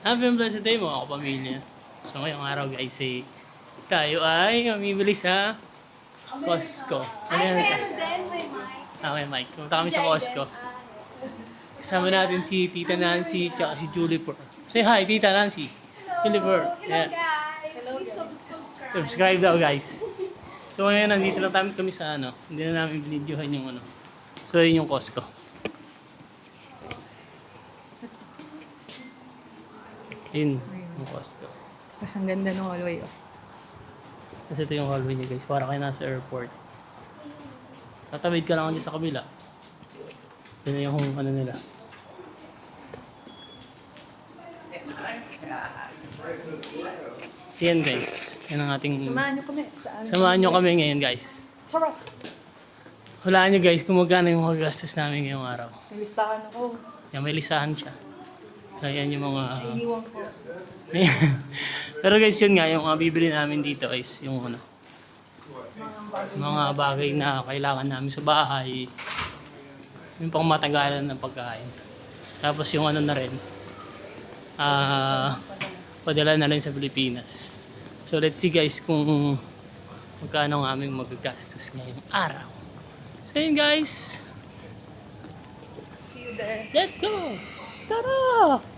Happy and blessed day mga kapamilya. So ngayong araw guys, tayo ay mamimili sa Costco. Ano yan? May mic. May mic. Pumunta kami sa Costco. Kasama natin si Tita Nancy at si Juliper. Say hi, Tita Nancy. Juliper. Hello Yeah. guys. Please subscribe. Subscribe daw guys. So ngayon nandito lang kami sa hindi na namin binidyohan yung So yun yung Costco. Yun, yung Costco. Mas ang ganda ng hallway. Oh. Kasi ito yung hallway niya guys, para kayo nasa airport. Tatawid ka lang dyan sa kabila. Yun na yung nila. So yan guys, yan ang ating... Samahan niyo kami. Saan? Samahan nyo kami ngayon guys. Sarap. Hulaan nyo guys kung magkano yung magagastos namin ngayong araw. May listahan ako. Yan, may listahan siya. So yan yung mga... Iniwan ko. Pero guys, yun nga, yung bibili namin dito is yung mga bagay na kailangan namin sa bahay. Yung pang matagalan ng pagkain. Tapos yung na rin, padala na rin sa Pilipinas. So let's see guys kung magkano ang aming magagastos ngayong araw. So yun guys, See you there. let's go! Tara!